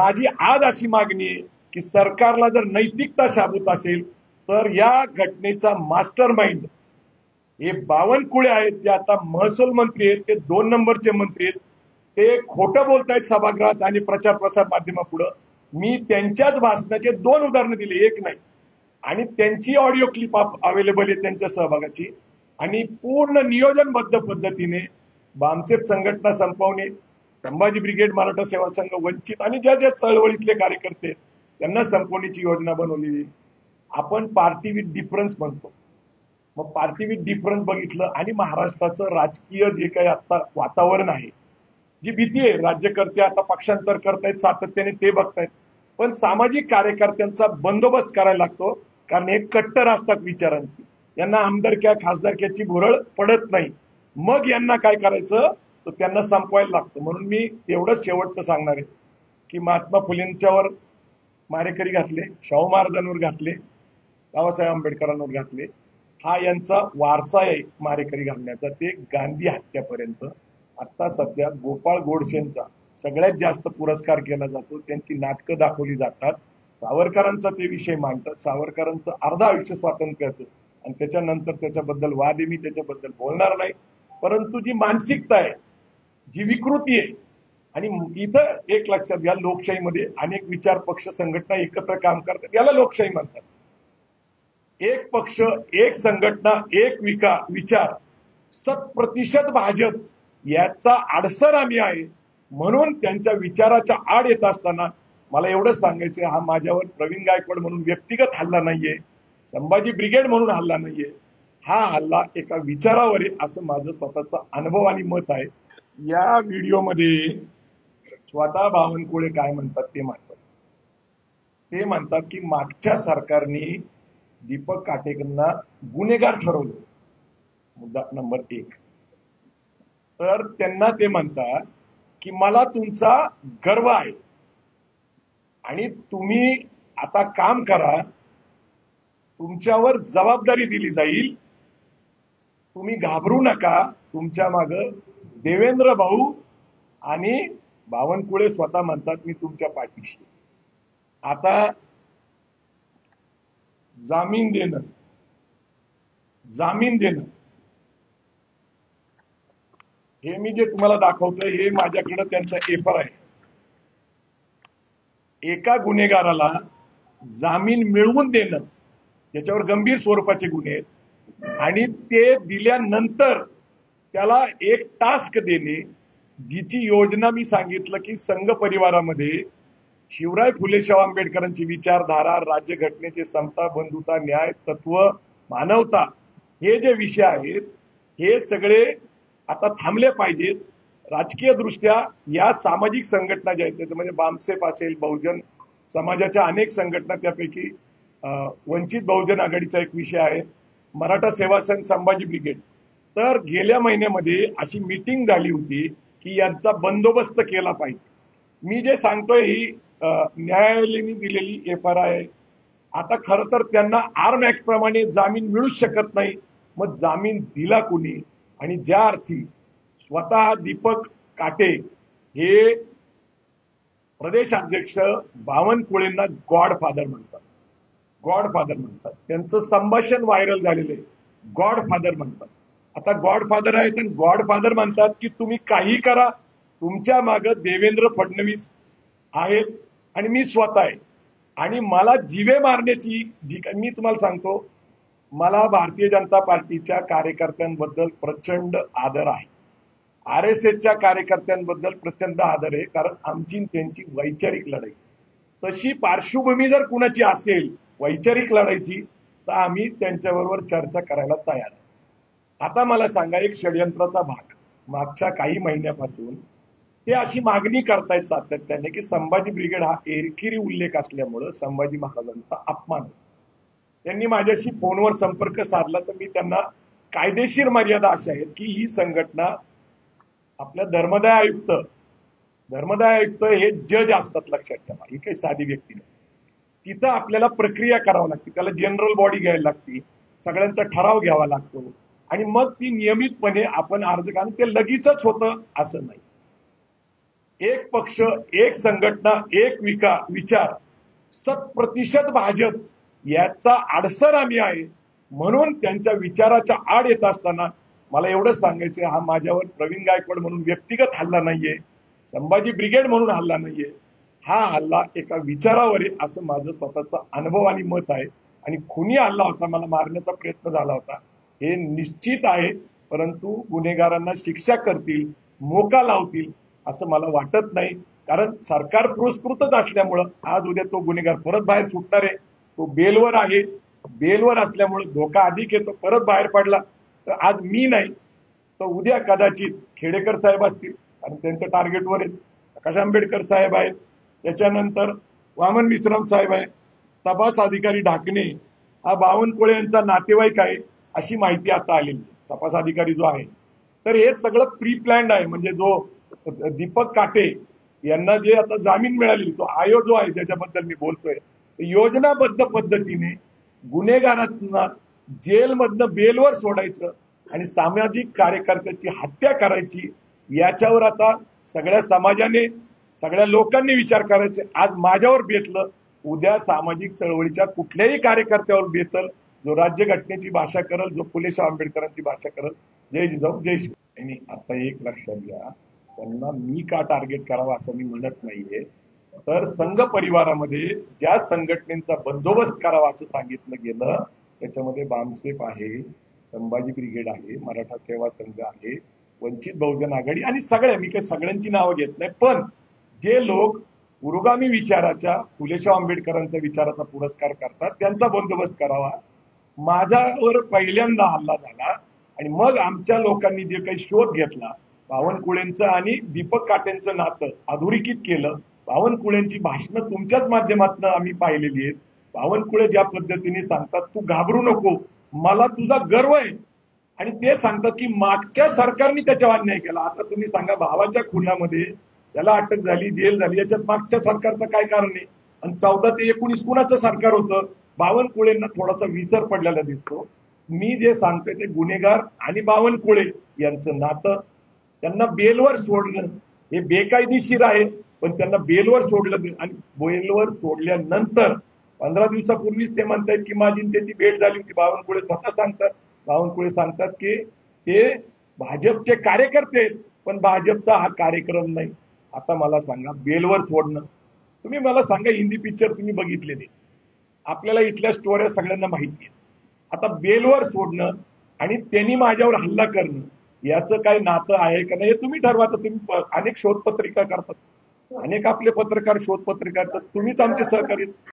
माझी आज अशी मागणी आहे की सरकारला जर नैतिकता शाबूत असेल तर या घटनेचा मास्टर माइंड हे बावनकुळे आहेत, ते आता महसूल मंत्री आहेत, ते 2 नंबरचे मंत्री आहेत, ते खोटं बोलतायत सभागृहात आणि प्रचार प्रसार माध्यमापुढे. मी त्यांच्याच भाषणाचे 2 उदाहरणं दिली, एक नाही. आणि त्यांची ऑडिओ क्लिप अवेलेबल आहे त्यांच्या सहभागाची. आणि पूर्ण नियोजनबद्ध पद्धतीने बामसेफ संघटना संपवणे, संभाजी ब्रिगेड, मराठा सेवा संघ, वंचित आणि ज्या ज्या चळवळीतले कार्यकर्ते त्यांना संपवण्याची योजना बनवलेली. आपण पार्टी विथ डिफरन्स म्हणतो. मग पार्टी विथ डिफरन्स बघितलं आणि महाराष्ट्राचं राजकीय जे काही आता वातावरण आहे, जी भीती आहे, राज्यकर्ते आता पक्षांतर करतायत सातत्याने, ते बघतायत. पण सामाजिक कार्यकर्त्यांचा बंदोबस्त करायला लागतो, कारण हे कट्टर असतात विचारांची. यांना आमदारक्या खासदारक्याची भुरळ पडत नाही. मग यांना काय करायचं तर त्यांना संपवायला लागतं. म्हणून मी एवढंच शेवटचं सांगणार आहे की महात्मा फुलेंच्यावर मारेकरी घातले, शाहू महाराजांवर घातले, बाबासाहेब आंबेडकरांवर घातले. हा यांचा वारसा आहे मारेकरी घालण्याचा, ते गांधी हत्यापर्यंत. आता सध्या गोपाळ गोडसेंचा सगळ्यात जास्त पुरस्कार केला जातो, त्यांची नाटकं दाखवली जातात. सावरकरांचा ते विषय मांडतात. सावरकरांचं अर्ध आयुष्य स्वातंत्र्याचं आणि त्याच्यानंतर त्याच्याबद्दल वाद आहे, मी त्याच्याबद्दल बोलणार नाही. परंतु जी मानसिकता आहे, जी विकृती आहे, आणि इथं एक लक्षात घ्या, लोकशाहीमध्ये अनेक विचार पक्ष संघटना एकत्र काम करतात, याला लोकशाही म्हणतात. एक पक्ष, एक संघटना, एक विचार, 100% भाजप, याचा आडसर आम्ही आहे. म्हणून त्यांच्या विचाराच्या आड येत असताना मला एवढंच सांगायचं, हा माझ्यावर प्रवीण गायकवाड म्हणून व्यक्तिगत हल्ला नाहीये, संभाजी ब्रिगेड म्हणून हल्ला नाहीये. हा हल्ला एका विचारावर आहे, असं माझं स्वतःचा अनुभव आणि मत आहे. या व्हिडिओमध्ये स्वतः बावनकुळे काय म्हणतात ते म्हणतात. ते म्हणतात की मागच्या सरकारने दीपक काटेकरांना गुन्हेगार ठरवलं, मुद्दा नंबर 1. तर त्यांना ते म्हणतात की मला तुमचा गर्व आहे आणि तुम्ही आता काम करा, तुमच्यावर जबाबदारी दिली जाईल, तुम्ही घाबरू नका, तुमच्या मागे देवेंद्र भाऊ आणि बावनकुळे स्वतः म्हणतात मी तुमच्या पाठीशी. आता जामीन देणं हे मी जे तुम्हाला दाखवतोय हे माझ्याकडे त्यांचा पेपर आहे. एका गुन्हेगाराला जामीन मिळवून देणं, त्याच्यावर गंभीर स्वरूपाचे गुन्हे आहेत, आणि ते दिल्यानंतर त्याला एक टास्क देणे, जिची योजना मी सांगितलं की संघ परिवारामध्ये शिवराय फुले शाहू आंबेडकरांची विचारधारा, राज्यघटनेचे समता, बंधुता, न्याय, तत्व, मानवता, हे जे विषय आहेत हे सगळे आता थांबले पाहिजेत. राजकीय दृष्ट्या या सामाजिक संघटना ज्या आहेत, त्याच्यामध्ये बामसेफ असेल, बहुजन समाजाच्या अनेक संघटना, त्यापैकी वंचित बहुजन आघाडीचा एक विषय आहे, मराठा सेवा संघ, संभाजी ब्रिगेड. तर गेल्या महिन्यामध्ये अशी मीटिंग झाली होती की यांचा बंदोबस्त केला पाहिजे. मी जे सांगतोय ही न्यायालयाने दिलेली एफआर आहे. आता खरं तर त्यांना आर्म ऍक्ट प्रमाणे जामीन मिळूच शकत नाही. मग जामीन दिला कुणी? आणि ज्या अर्थी स्वतः दीपक काटे हे प्रदेशाध्यक्ष बावनकुळेंना गॉडफादर म्हणतात, त्यांचं संभाषण व्हायरल झालेलं आहे, गॉडफादर म्हणतात. आता गॉडफादर आहेत आणि गॉडफादर म्हणतात की तुम्ही काही करा, तुमच्या मागे देवेंद्र फडणवीस आहेत आणि मी स्वतः आहे. आणि मला जीवे मारण्याची मी तुम्हाला सांगतो, मला भारतीय जनता पार्टीच्या कार्यकर्त्यांबद्दल प्रचंड आदर आहे, RSSच्या कार्यकर्त्यांबद्दल प्रचंड आदर आहे, कारण आमची त्यांची वैचारिक लढाई. तशी पार्श्वभूमी जर कुणाची असेल वैचारिक लढाईची तर आम्ही त्यांच्याबरोबर चर्चा करायला तयार आहे. आता मला सांगा, एक षडयंत्राचा भाग मागच्या काही महिन्यापासून ते अशी मागणी करतायत सातत्याने की संभाजी ब्रिगेड हा एकेरी उल्लेख असल्यामुळं संभाजी महाराजांचा अपमान. त्यांनी माझ्याशी फोनवर संपर्क साधला तर मी त्यांना कायदेशीर मर्यादा अशा आहेत की ही संघटना, आपल्या धर्मदाय आयुक्त हे जज असतात, लक्षात ठेवा, ही काही साधी व्यक्ती नाही. तिथं आपल्याला प्रक्रिया करावी लागते, त्याला जनरल बॉडी घ्यायला लागते, सगळ्यांचा ठराव घ्यावा लागतो आणि मग ती नियमितपणे आपण अर्ज करून ते लगेचच होतं असं नाही. एक पक्ष, एक संघटना, एक विचार, 100% भाजप याचा आडसर आम्ही आहे. म्हणून त्यांच्या विचाराच्या आड येत असताना मला एवढंच सांगायचं, हा माझ्यावर प्रवीण गायकवाड म्हणून व्यक्तिगत हल्ला नाहीये, संभाजी ब्रिगेड म्हणून हल्ला नाहीये, हा हल्ला एका विचारावर आहे असं माझं स्वतःचा अनुभव आणि मत आहे. आणि खुनी हल्ला होता, मला मारण्याचा प्रयत्न झाला होता हे निश्चित आहे. परंतु गुन्हेगारांना शिक्षा करतील, मोका लावतील असं मला वाटत नाही. कारण सरकार पुरस्कृतच असल्यामुळं आज उद्या तो गुन्हेगार परत बाहेर सुटणार आहे. तो बेलवर आहे, बेलवर असल्यामुळे धोका अधिक येतो. परत बाहेर पडला तर आज मी नाही तर उद्या कदाचित खेडेकर साहेब असतील, कारण त्यांच्या टार्गेटवर आहेत. प्रकाश आंबेडकर साहेब आहेत, त्याच्यानंतर वामन विश्राम साहेब आहे, तपास अधिकारी ढाकणे हा बावनकुळे यांचा नातेवाईक आहे अशी माहिती आता आलेली. तपास अधिकारी जो आहे, तर हे सगळं प्री प्लॅन्ड आहे. म्हणजे जो दीपक काटे यांना जे आता जामीन मिळाली, तो आयोग जो आहे ज्याच्याबद्दल मी बोलतोय, योजनाबद्ध पद्धतीने गुन्हेगारांना जेलमधनं बेलवर सोडायचं आणि सामाजिक कार्यकर्त्याची हत्या करायची, याच्यावर आता सगळ्या समाजाने, सगळ्या लोकांनी विचार करायचे. आज माझ्यावर बेतलं, उद्या सामाजिक चळवळीच्या कुठल्याही कार्यकर्त्यावर बेतल, जो राज्यघटनेची भाषा करल, जो फुले शाह आंबेडकरांची भाषा करल. जय जिजाऊ जय शिव. आणि आता एक लक्षात घ्या, त्यांना मी का टार्गेट करावं असं मी म्हणत नाहीये, तर संघ परिवारामध्ये ज्या संघटनेचा बंदोबस्त करावा असं सांगितलं गेलं त्याच्यामध्ये बामसेफ आहे, संभाजी ब्रिगेड आहे, मराठा सेवा संघ आहे, वंचित बहुजन आघाडी आणि सगळ्या, मी काही सगळ्यांची नावं घेत नाही, पण जे लोक पुरोगामी विचाराच्या, फुले शाह आंबेडकरांच्या विचाराचा पुरस्कार करतात त्यांचा बंदोबस्त करावा. माझ्यावर पहिल्यांदा हल्ला झाला आणि मग आमच्या लोकांनी जे काही शोध घेतला, बावनकुळेंचं आणि दीपक काटेंचं नातं अधोरेखित केलं. बावनकुळेंची भाषणं तुमच्याच माध्यमातून आम्ही पाहिलेली आहेत. बावनकुळे ज्या पद्धतीने सांगतात, तू घाबरू नको, मला तुझा गर्व आहे, आणि ते सांगतात की मागच्या सरकारने त्याच्यावर अन्याय केला. आता तुम्ही सांगा, भावाच्या खुनामध्ये त्याला अटक झाली, जेल झाली, याच्यात मागच्या सरकारचं काय कारण आहे? आणि 14 ते 19 कुणाचं सरकार होतं? बावनकुळेंना थोडासा विसर पडलेला दिसतो. मी जे सांगतोय ते गुन्हेगार आणि बावनकुळे यांचं नातं, त्यांना बेलवर सोडणं हे बेकायदेशीर आहे, पण त्यांना बेलवर सोडलं आणि बेलवर सोडल्यानंतर 15 दिवसापूर्वीच ते म्हणतायत की माझी त्याची भेट झाली होती. बावनकुळे स्वतः सांगतात, बावनकुळे सांगतात की ते भाजपचे कार्यकर्ते आहेत, पण भाजपचा हा कार्यक्रम नाही. आता मला सांगा, बेलवर सोडणं, तुम्ही मला सांगा, हिंदी पिक्चर तुम्ही बघितलेले, आपल्याला इथल्या स्टोऱ्या सगळ्यांना माहिती आहे. आता बेलवर सोडणं आणि त्यांनी माझ्यावर हल्ला करणं याचं काही नातं आहे का नाही हे तुम्ही ठरवा. तर तुम्ही अनेक शोधपत्रिका करतात, अनेक आपले पत्रकार शोधपत्रिका करतात, तुम्हीच आमचे सहकारी.